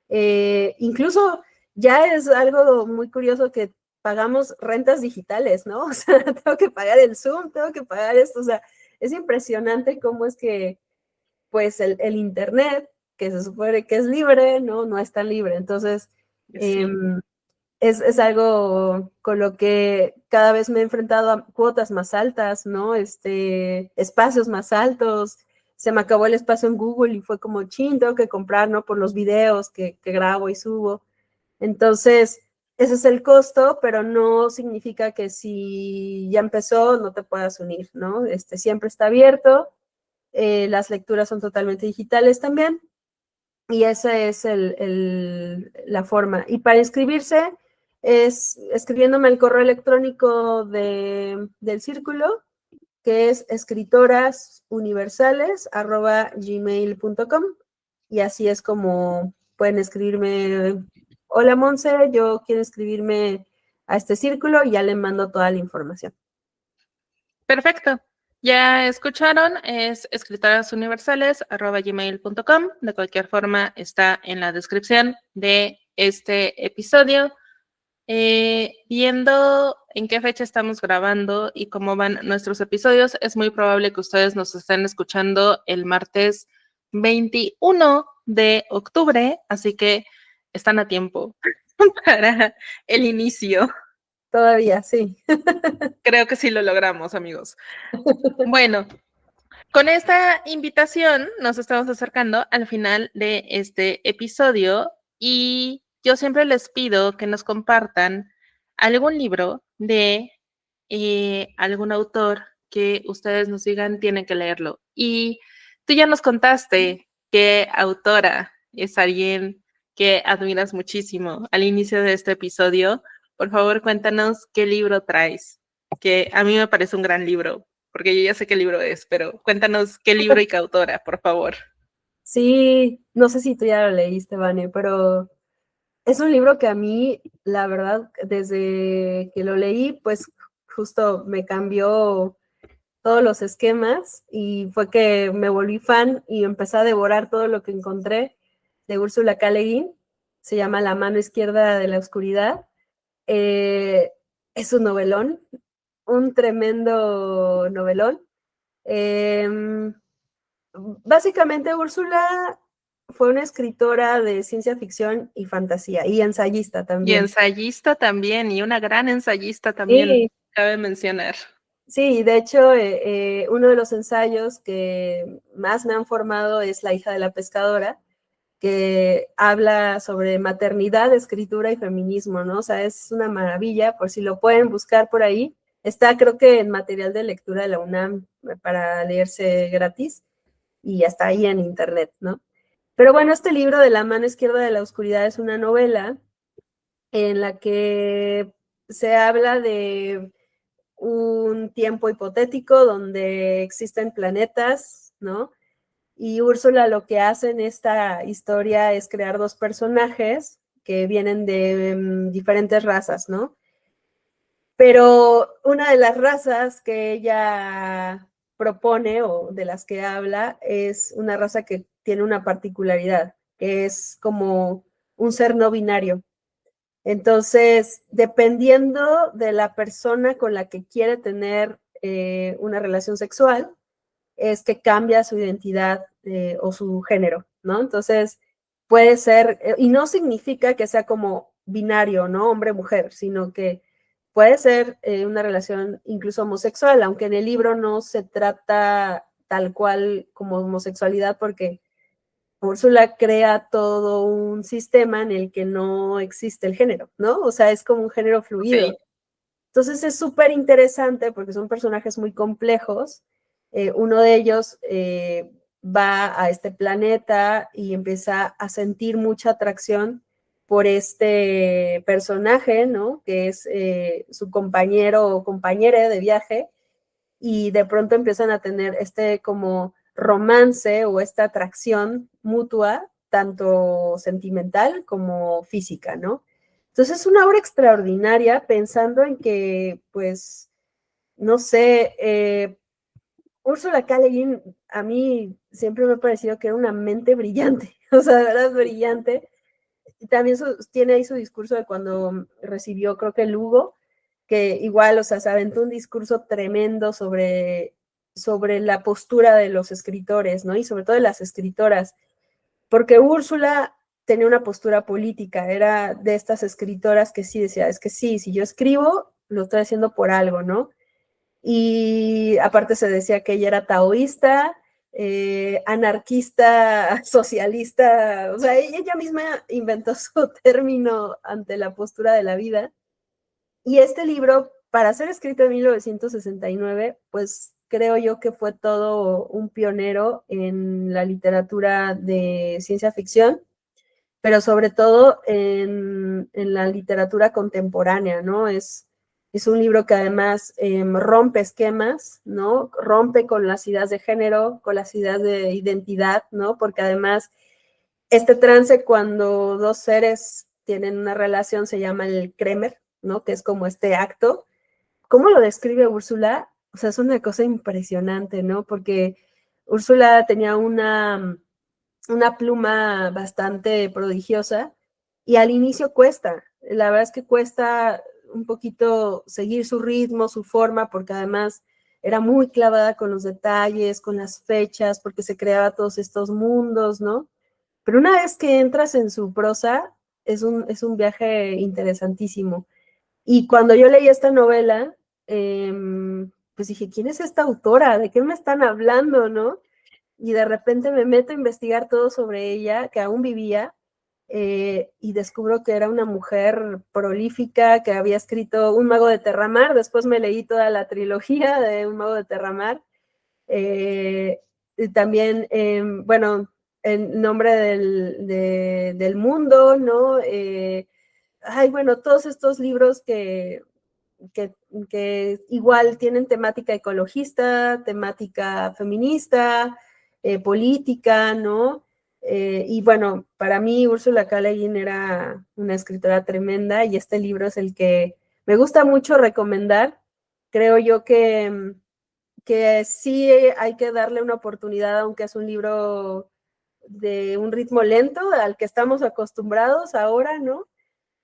incluso ya es algo muy curioso que pagamos rentas digitales, ¿no? O sea, tengo que pagar el Zoom, tengo que pagar esto, o sea, es impresionante cómo es que, pues, el Internet, que se supone que es libre, ¿no? No es tan libre. Entonces, Sí. es algo con lo que cada vez me he enfrentado a cuotas más altas, ¿no? Espacios más altos. Se me acabó el espacio en Google y fue como, chin, tengo que comprar, ¿no? Por los videos que grabo y subo. Entonces, ese es el costo, pero no significa que si ya empezó no te puedas unir, ¿no? Siempre está abierto, las lecturas son totalmente digitales también, y esa es la forma. Y para inscribirse es escribiéndome al correo electrónico del círculo, que es escritorasuniversales@gmail.com, y así es como pueden escribirme: hola Monse, yo quiero inscribirme a este círculo, y ya le mando toda la información. Perfecto. Ya escucharon, es escritorasuniversales@gmail.com. De cualquier forma, está en la descripción de este episodio. Viendo en qué fecha estamos grabando y cómo van nuestros episodios, es muy probable que ustedes nos estén escuchando el martes 21 de octubre, así que están a tiempo para el inicio. Todavía, sí. Creo que sí lo logramos, amigos. Bueno, con esta invitación nos estamos acercando al final de este episodio y yo siempre les pido que nos compartan algún libro de algún autor que ustedes nos digan tienen que leerlo. Y tú ya nos contaste qué autora es alguien que admiras muchísimo al inicio de este episodio. Por favor, cuéntanos qué libro traes, que a mí me parece un gran libro, porque yo ya sé qué libro es, pero cuéntanos qué libro y qué autora, por favor. Sí, no sé si tú ya lo leíste, Vane, pero es un libro que a mí, la verdad, desde que lo leí, pues justo me cambió todos los esquemas, y fue que me volví fan y empecé a devorar todo lo que encontré de Úrsula K. Le Guin. Se llama La mano izquierda de la oscuridad. Eh, es un novelón, un tremendo novelón. Básicamente, Úrsula fue una escritora de ciencia ficción y fantasía, y ensayista Y también. ensayista también, y una gran ensayista también, Sí, cabe mencionar. sí, de hecho, uno de los ensayos que más me han formado es La hija de la pescadora, que habla sobre maternidad, escritura y feminismo, ¿no? O sea, es una maravilla, por si lo pueden buscar por ahí. Está, creo que en material de lectura de la UNAM, para leerse gratis, y hasta ahí en internet, ¿no? Pero bueno, este libro de La mano izquierda de la oscuridad es una novela en la que se habla de un tiempo hipotético donde existen planetas, ¿no? Y Úrsula lo que hace en esta historia es crear dos personajes que vienen de diferentes razas, ¿no? Pero una de las razas que ella propone, o de las que habla, es una raza que tiene una particularidad, que es como un ser no binario. Entonces, dependiendo de la persona con la que quiere tener una relación sexual, es que cambia su identidad o su género, ¿no? Entonces, puede ser, y no significa que sea como binario, ¿no? Hombre-mujer, sino que puede ser una relación incluso homosexual, aunque en el libro no se trata tal cual como homosexualidad, porque Úrsula crea todo un sistema en el que no existe el género, ¿no? O sea, es como un género Ok. fluido. Entonces es súper interesante porque son personajes muy complejos. Uno de ellos va a este planeta y empieza a sentir mucha atracción por este personaje, ¿no? Que es su compañero o compañera de viaje, y de pronto empiezan a tener como romance o esta atracción mutua, tanto sentimental como física, ¿no? Entonces es una obra extraordinaria, pensando en que, pues, no sé, Úrsula K. Le Guin a mí siempre me ha parecido que era una mente brillante, o sea, de verdad brillante. también tiene ahí su discurso de cuando recibió, creo que el Hugo, que igual, o sea, se aventó un discurso tremendo sobre la postura de los escritores, ¿no? Y sobre todo de las escritoras, porque Úrsula tenía una postura política, era de estas escritoras que sí decía, es que sí, si yo escribo, lo estoy haciendo por algo, ¿no? Y aparte se decía que ella era taoísta, anarquista, socialista, o sea, ella misma inventó su término ante la postura de la vida. Y este libro, para ser escrito en 1969, pues creo yo que fue todo un pionero en la literatura de ciencia ficción, pero sobre todo en la literatura contemporánea, ¿no? Es un libro que además rompe esquemas, ¿no? Rompe con las ideas de género, con las ideas de identidad, ¿no? Porque además este trance cuando dos seres tienen una relación se llama el Kremer, ¿no? Que es como este acto. ¿Cómo lo describe Úrsula? O sea, es una cosa impresionante, ¿no? Porque Úrsula tenía una pluma bastante prodigiosa y al inicio cuesta, la verdad es que cuesta un poquito seguir su ritmo, su forma, porque además era muy clavada con los detalles, con las fechas, porque se creaba todos estos mundos, ¿no? Pero una vez que entras en su prosa, es un viaje interesantísimo. Y cuando yo leí esta novela, pues dije, ¿quién es esta autora? ¿De qué me están hablando, no? Y de repente me meto a investigar todo sobre ella, que aún vivía, y descubro que era una mujer prolífica, que había escrito Un mago de Terramar, después me leí toda la trilogía de Un mago de Terramar, y también, bueno, En nombre del mundo, ¿no? Ay, bueno, todos estos libros que, que igual tienen temática ecologista, temática feminista, política, ¿no? Y bueno, para mí Úrsula K. Le Guin era una escritora tremenda y este libro es el que me gusta mucho recomendar. Creo yo que sí hay que darle una oportunidad, aunque es un libro de un ritmo lento al que estamos acostumbrados ahora, ¿no?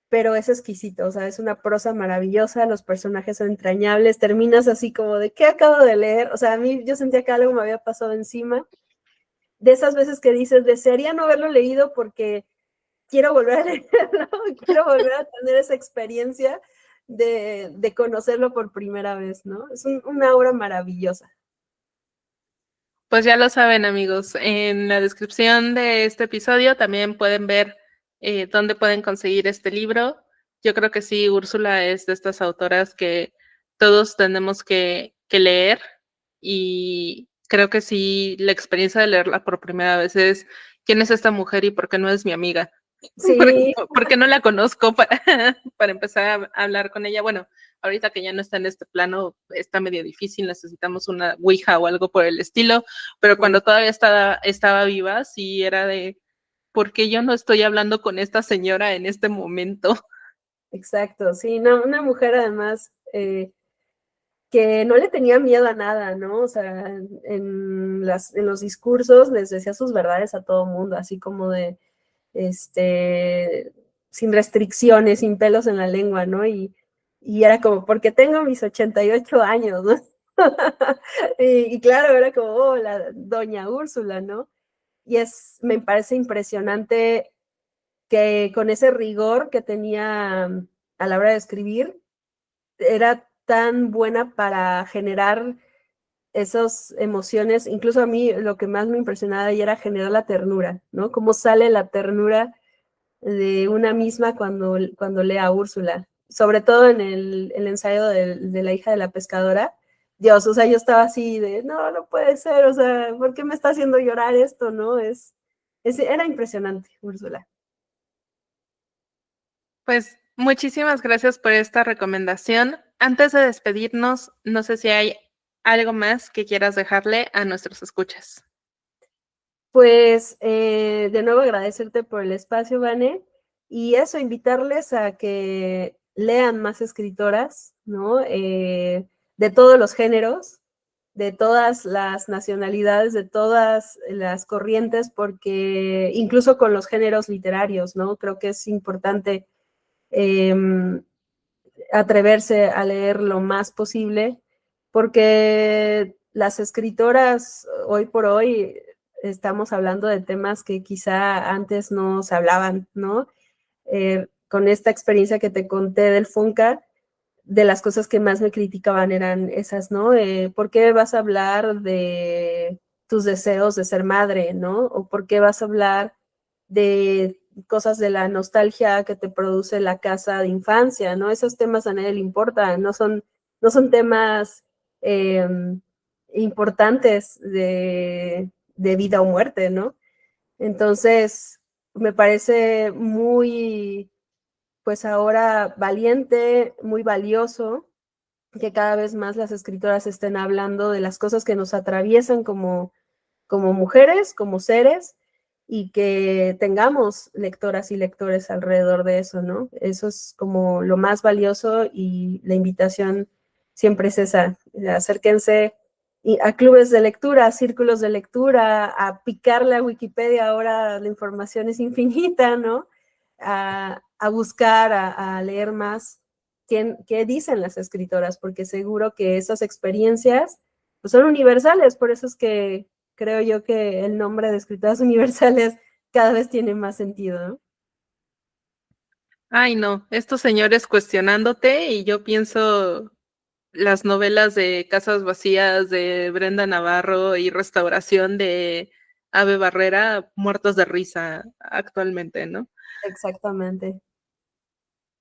Pero es exquisito, o sea, es una prosa maravillosa, los personajes son entrañables, terminas así como de, ¿qué acabo de leer? O sea, a mí yo sentía que algo me había pasado encima, de esas veces que dices, desearía no haberlo leído porque quiero volver a leerlo, quiero volver a tener esa experiencia de conocerlo por primera vez, ¿no? Es una obra maravillosa. Pues ya lo saben, amigos. En la descripción de este episodio también pueden ver dónde pueden conseguir este libro. Yo creo que sí, Úrsula es de estas autoras que todos tenemos que leer y creo que sí, la experiencia de leerla por primera vez es ¿quién es esta mujer y por qué no es mi amiga? Sí, Porque no la conozco para, para empezar a hablar con ella. Bueno, ahorita que ya no está en este plano, está medio difícil, necesitamos una Ouija o algo por el estilo, pero cuando todavía estaba viva, sí era de, ¿por qué yo no estoy hablando con esta señora en este momento? exacto, sí, no, una mujer además que no le tenía miedo a nada, ¿no? O sea, en los discursos les decía sus verdades a todo mundo, así como de, sin restricciones, sin pelos en la lengua, ¿no? Y era como, porque tengo mis 88 años, ¿no? Y claro, era como, oh, la doña Úrsula, ¿no? Y me parece impresionante que con ese rigor que tenía a la hora de escribir, era tan buena para generar esas emociones, incluso a mí lo que más me impresionaba de ella era generar la ternura, ¿no? Cómo sale la ternura de una misma cuando lee a Úrsula, sobre todo en el ensayo de la hija de la pescadora. Dios, o sea, yo estaba así de, no, no puede ser, o sea, ¿por qué me está haciendo llorar esto, no? Era impresionante, Úrsula. Pues muchísimas gracias por esta recomendación. Antes de despedirnos, no sé si hay algo más que quieras dejarle a nuestros escuchas. Pues de nuevo agradecerte por el espacio, Vane, y eso, invitarles a que lean más escritoras, ¿no? De todos los géneros, de todas las nacionalidades, de todas las corrientes, porque incluso con los géneros literarios, ¿no? Creo que es importante atreverse a leer lo más posible, porque las escritoras hoy por hoy estamos hablando de temas que quizá antes no se hablaban, ¿no? Con esta experiencia que te conté del FUNCA, de las cosas que más me criticaban eran esas, ¿no? ¿Por qué vas a hablar de tus deseos de ser madre, ¿no? O por qué vas a hablar de cosas de la nostalgia que te produce la casa de infancia, ¿no? Esos temas a nadie le importan, no son temas eh, importantes de vida o muerte, ¿no? Entonces, me parece muy, pues ahora valiente, muy valioso que cada vez más las escritoras estén hablando de las cosas que nos atraviesan como mujeres, como seres, y que tengamos lectoras y lectores alrededor de eso, ¿no? Eso es como lo más valioso y la invitación siempre es esa, acérquense a clubes de lectura, a círculos de lectura, a picarle a Wikipedia, ahora la información es infinita, ¿no? A buscar, a leer más qué dicen las escritoras, porque seguro que esas experiencias pues, son universales, por eso es que creo yo que el nombre de escritoras universales cada vez tiene más sentido, ¿no? Ay, no, estos señores cuestionándote y yo pienso las novelas de Casas Vacías de Brenda Navarro y Restauración de Ave Barrera, muertos de risa actualmente, ¿no? Exactamente.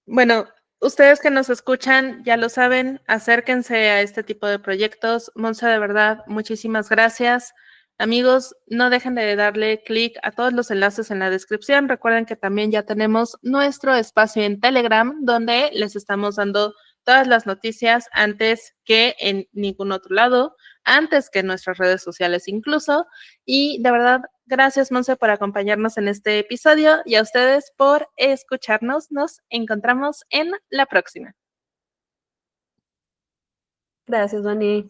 Bueno, ustedes que nos escuchan ya lo saben, acérquense a este tipo de proyectos. Monse, de verdad, muchísimas gracias. Amigos, no dejen de darle clic a todos los enlaces en la descripción. Recuerden que también ya tenemos nuestro espacio en Telegram, donde les estamos dando todas las noticias antes que en ningún otro lado, antes que en nuestras redes sociales incluso. Y de verdad, gracias, Monse, por acompañarnos en este episodio y a ustedes por escucharnos. Nos encontramos en la próxima. Gracias, Dani.